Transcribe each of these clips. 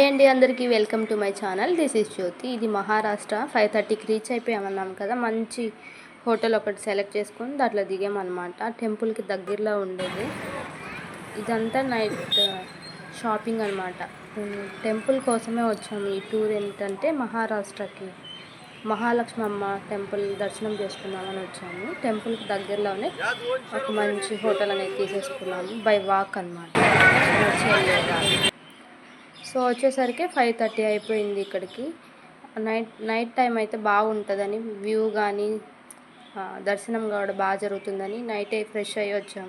అండి అందరికీ welcome to my channel. This is Jyoti. ఇది మహారాష్ట్ర. 5:30కి రీచ్ అయిపోయామన్నాం కదా. మంచి హోటల్ ఒకటి సెలెక్ట్ చేసుకొని దాంట్లో దిగామన్నమాట. టెంపుల్కి దగ్గరలో ఉండేది. ఇదంతా నైట్ షాపింగ్ అనమాట. టెంపుల్ కోసమే వచ్చాము. ఈ టూర్ ఏంటంటే మహారాష్ట్రకి మహాలక్ష్మి అమ్మ టెంపుల్ దర్శనం చేసుకుందామని వచ్చాము. టెంపుల్కి దగ్గరలోనే ఒక మంచి హోటల్ అనేది తీసేసుకున్నాము. బై వాక్ అనమాట. సో వచ్చేసరికి 5:30 అయిపోయింది. ఇక్కడికి నైట్ టైం అయితే బాగుంటుందని, వ్యూ కానీ దర్శనం కూడా బాగా జరుగుతుందని నైటే ఫ్రెష్ అయ్యి వచ్చాం.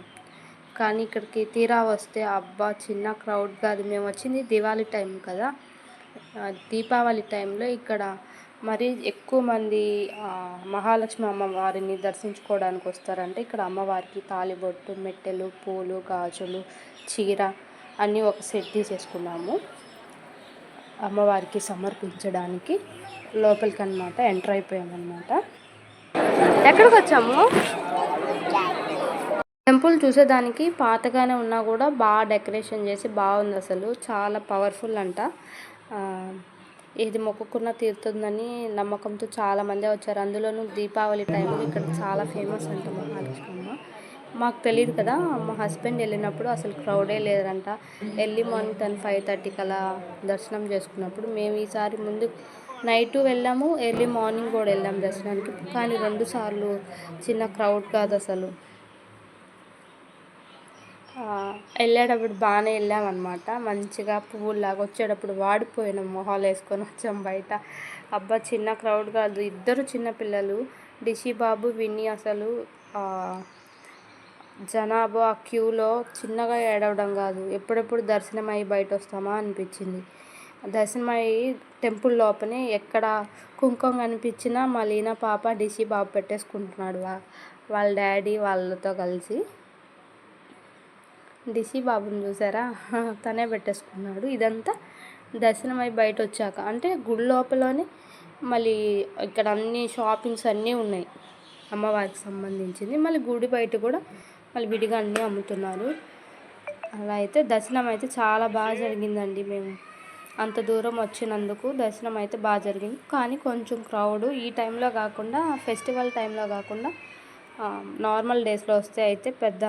కానీ ఇక్కడికి తీరా వస్తే అబ్బా చిన్న క్రౌడ్ కాదు. మేము వచ్చింది దివాళీ టైం కదా. దీపావళి టైంలో ఇక్కడ మరీ ఎక్కువ మంది మహాలక్ష్మి అమ్మవారిని దర్శించుకోవడానికి వస్తారంటే ఇక్కడ అమ్మవారికి తాళిబొట్టు, మెట్టెలు, పూలు, గాజులు, చీర అన్నీ ఒక సెట్ తీసేసుకున్నాము. అమ్మవారికి సమర్పించడానికి లోపలికి అనమాట ఎంటర్ అయిపోయామన్నమాట. ఎక్కడికి వచ్చాము? టెంపుల్ చూసేదానికి పాతగానే ఉన్నా కూడా బాగా డెకరేషన్ చేసి బాగుంది. అసలు చాలా పవర్ఫుల్ అంట. ఇది మొక్కుకున్న తీరుతుందని నమ్మకంతో చాలామంది వచ్చారు. అందులోనూ దీపావళి టైంలో ఇక్కడ చాలా ఫేమస్ అంట మహాలక్ష్మి అమ్మ. మాకు తెలియదు కదా. మా హస్బెండ్ వెళ్ళినప్పుడు అసలు క్రౌడే లేదంట. ఎర్లీ మార్నింగ్ 5:30కి అలా దర్శనం చేసుకున్నప్పుడు మేము ఈసారి ముందు నైటు వెళ్ళాము, ఎర్లీ మార్నింగ్ కూడా వెళ్ళాము దర్శనానికి. కానీ 2 సార్లు చిన్న క్రౌడ్ కాదు అసలు. వెళ్ళేటప్పుడు బాగానే వెళ్ళామన్నమాట. మంచిగా పువ్వులాగా వచ్చేటప్పుడు వాడిపోయిన మొహాలు వేసుకొని వచ్చాం బయట. అబ్బా చిన్న క్రౌడ్ కాదు. 2 చిన్న పిల్లలు, డిషి బాబు, విన్నీ. అసలు జనాభా ఆ క్యూలో చిన్నగా ఏడవడం కాదు, ఎప్పుడెప్పుడు దర్శనం అయ్యి బయట వస్తామా అనిపించింది. దర్శనం అయ్యి టెంపుల్ లోపలే ఎక్కడ కుంకుమ కనిపించినా మా లీనా పాప, డిషి బాబు పెట్టేసుకుంటున్నాడు వాళ్ళ డాడీ వాళ్ళతో కలిసి. డిషి బాబుని చూసారా, తనే పెట్టేసుకున్నాడు. ఇదంతా దర్శనం అయి బయట వచ్చాక, అంటే గుడి లోపలనే మళ్ళీ ఇక్కడ అన్ని షాపింగ్స్ అన్నీ ఉన్నాయి అమ్మవారికి సంబంధించింది. మళ్ళీ గుడి బయట కూడా మళ్ళీ విడిగా అన్నీ అమ్ముతున్నారు. అలా అయితే దర్శనం అయితే చాలా బాగా జరిగిందండి. మేము అంత దూరం వచ్చినందుకు దర్శనం అయితే బాగా జరిగింది. కానీ కొంచెం క్రౌడ్ ఈ టైంలో కాకుండా, ఫెస్టివల్ టైంలో కాకుండా నార్మల్ డేస్లో వస్తే అయితే పెద్ద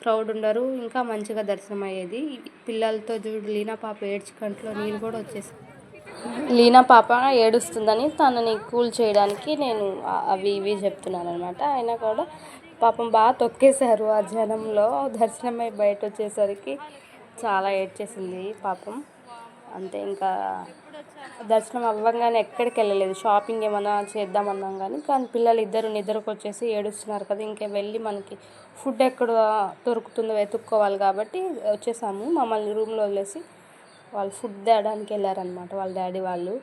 క్రౌడ్ ఉండరు, ఇంకా మంచిగా దర్శనం అయ్యేది. పిల్లలతో చూడు, లీనా పాప ఏడ్చి కంట్లో నీళ్ళు కూడా వచ్చేసాయి. లీనా పాప ఏడుస్తుందని తనని కూల్ చేయడానికి నేను అవి ఇవి చెప్తున్నాను అనమాట. అయినా కూడా పాపం బాగా తొక్కేశారు ఆ జనంలో. దర్శనమై బయట వచ్చేసరికి చాలా ఏడ్చేసింది పాపం. అంతే, ఇంకా దర్శనం అవ్వగానే ఎక్కడికి వెళ్ళలేదు. షాపింగ్ ఏమైనా చేద్దామన్నాం కానీ పిల్లలు 2 నిద్రకు వచ్చేసి ఏడుస్తున్నారు కదా. ఇంకా వెళ్ళి మనకి ఫుడ్ ఎక్కడ దొరుకుతుందో వెతుక్కోవాలి కాబట్టి వచ్చేసాము. మమ్మల్ని రూమ్లో వదిలేసి వాళ్ళు ఫుడ్ తేడానికి వెళ్ళారనమాట, వాళ్ళ డాడీ వాళ్ళు.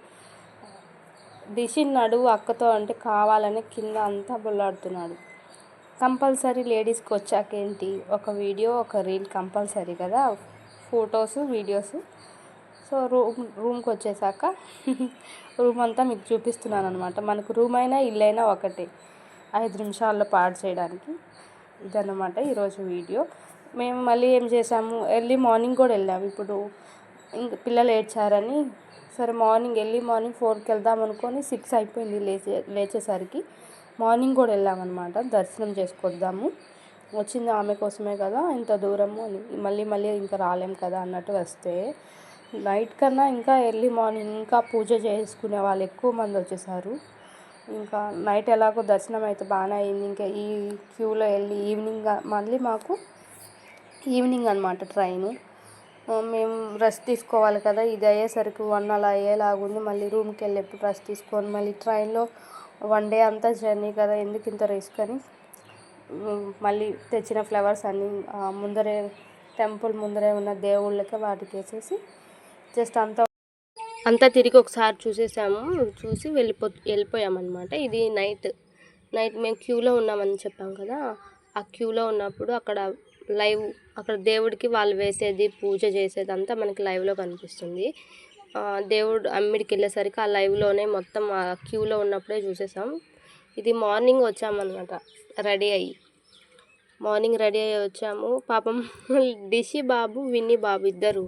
డిషి నడువు అక్కతో అంటే కావాలని కింద అంతా బొల్లాడుతున్నాడు. కంపల్సరీ లేడీస్కి వచ్చాకేంటి, ఒక వీడియో, ఒక రీల్ కంపల్సరీ కదా, ఫొటోస్, వీడియోస్. సో రూమ్కి వచ్చేసాక రూమ్ అంతా మీకు చూపిస్తున్నాను అనమాట. మనకు రూమ్ అయినా ఇల్లైనా ఒకటే, 5 నిమిషాల్లో పాడు చేయడానికి. ఇదన్నమాట ఈరోజు వీడియో. మేము మళ్ళీ ఏం చేసాము, ఎర్లీ మార్నింగ్ కూడా వెళ్ళాము. ఇప్పుడు ఇంక పిల్లలు ఏడ్చారని సరే ఎర్లీ మార్నింగ్ 4కి వెళ్దాం అనుకొని 6 అయిపోయింది లేచేసరికి. మార్నింగ్ కూడా వెళ్ళామన్నమాట, దర్శనం చేసుకొద్దాము. వచ్చింది ఆమె కోసమే కదా ఇంత దూరము అని, మళ్ళీ ఇంకా రాలేం కదా అన్నట్టు వస్తే, నైట్ కన్నా ఇంకా ఎర్లీ మార్నింగ్ ఇంకా పూజ చేసుకునే వాళ్ళు ఎక్కువ మంది వచ్చేసారు. ఇంకా నైట్ ఎలాగో దర్శనం అయితే బాగానే అయింది. ఇంకా ఈ క్యూలో వెళ్ళి మళ్ళీ మాకు ఈవినింగ్ అనమాట ట్రైను. మేము రెస్ట్ తీసుకోవాలి కదా. ఇది అయ్యేసరికి 1 అలా అయ్యేలాగుంది. మళ్ళీ రూమ్కి వెళ్ళేప్పుడు రెస్ట్ తీసుకొని మళ్ళీ ట్రైన్లో 1 డే అంతా జర్నీ కదా, ఎందుకు ఇంత రిస్క్ అని మళ్ళీ తెచ్చిన ఫ్లవర్స్ అన్నీ ముందరే, టెంపుల్ ముందరే ఉన్న దేవుళ్ళకి వాటికి వేసేసి జస్ట్ అంతా తిరిగి ఒకసారి చూసేసాము. చూసి వెళ్ళిపోయామన్నమాట. ఇది నైట్ మేము క్యూలో ఉన్నామని చెప్పాం కదా. ఆ క్యూలో ఉన్నప్పుడు అక్కడ దేవుడికి వాళ్ళు వేసేది, పూజ చేసేది అంతా మనకి లైవ్లో కనిపిస్తుంది. దేవుడు అమ్మిడికి వెళ్ళేసరికి ఆ లైవ్లోనే మొత్తం ఆ క్యూలో ఉన్నప్పుడే చూసేసాం. ఇది మార్నింగ్ వచ్చామన్నమాట, మార్నింగ్ రెడీ అయ్యి వచ్చాము. పాపం డిషి బాబు, విన్నీ బాబు 2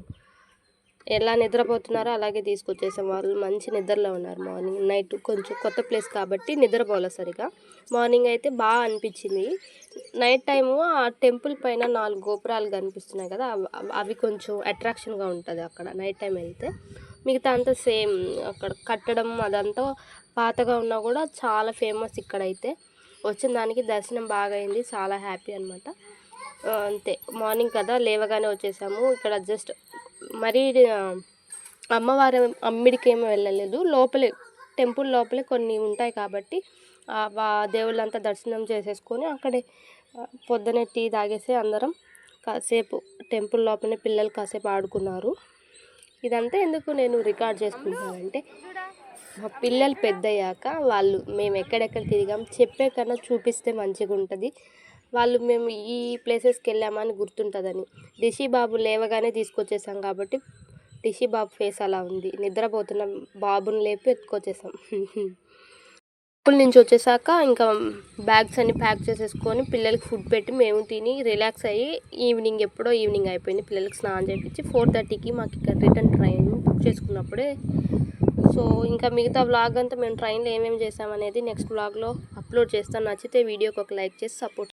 ఎలా నిద్రపోతున్నారో అలాగే తీసుకొచ్చేసాం. వాళ్ళు మంచి నిద్రలో ఉన్నారు. మార్నింగ్ నైట్ కొంచెం కొత్త ప్లేస్ కాబట్టి నిద్రపోలే సరిగా. మార్నింగ్ అయితే బాగా అనిపించింది. నైట్ టైము ఆ టెంపుల్ పైన 4 గోపురాలు కనిపిస్తున్నాయి కదా, అవి కొంచెం అట్రాక్షన్గా ఉంటుంది అక్కడ నైట్ టైం వెళ్తే. మిగతా అంతా సేమ్, అక్కడ కట్టడం అదంతా పాతగా ఉన్నా కూడా చాలా ఫేమస్ ఇక్కడైతే. వచ్చిన దానికి దర్శనం బాగా అయింది, చాలా హ్యాపీ అనమాట. అంతే, మార్నింగ్ కదా లేవగానే వచ్చేసాము. ఇక్కడ జస్ట్ మరీ అమ్మవారి అమ్మిడికి ఏమీ వెళ్ళలేదు, లోపలే టెంపుల్ లోపలే కొన్ని ఉంటాయి కాబట్టి దేవుళ్ళంతా దర్శనం చేసేసుకొని అక్కడే పొద్దునే టీ తాగేసి అందరం కాసేపు టెంపుల్ లోపలనే పిల్లలు కాసేపు ఆడుకున్నారు. ఇదంతా ఎందుకు నేను రికార్డ్ చేసుకుంటానంటే, మా పిల్లలు పెద్దయ్యాక వాళ్ళు మేము ఎక్కడెక్కడ తిరిగాం చెప్పే కన్నా చూపిస్తే మంచిగా ఉంటుంది. వాళ్ళు మేము ఈ ప్లేసెస్కి వెళ్ళామని గుర్తుంటుందని. రిషి బాబు లేవగానే తీసుకొచ్చేసాం కాబట్టి రిషి బాబు ఫేస్ అలా ఉంది. నిద్రపోతున్న బాబుని లేపి ఎత్తుకొచ్చేసాం. స్కూల్ నుంచి వచ్చేసాక ఇంకా బ్యాగ్స్ అన్ని ప్యాక్ చేసేసుకొని పిల్లలకి ఫుడ్ పెట్టి మేము తిని రిలాక్స్ అయ్యి ఎప్పుడో ఈవినింగ్ అయిపోయింది. పిల్లలకి స్నానం చేయించి 4:30కి మాకు ఇక్కడ రిటర్న్ ట్రైన్ బుక్ చేసుకున్నప్పుడే. సో ఇంకా మిగతా వ్లాగ్ అంతా మేము ట్రైన్లో ఏమేమి చేసామనేది నెక్స్ట్ వ్లాగ్లో అప్లోడ్ చేస్తాను. నచ్చితే వీడియోకి ఒక లైక్ చేసి సపోర్ట్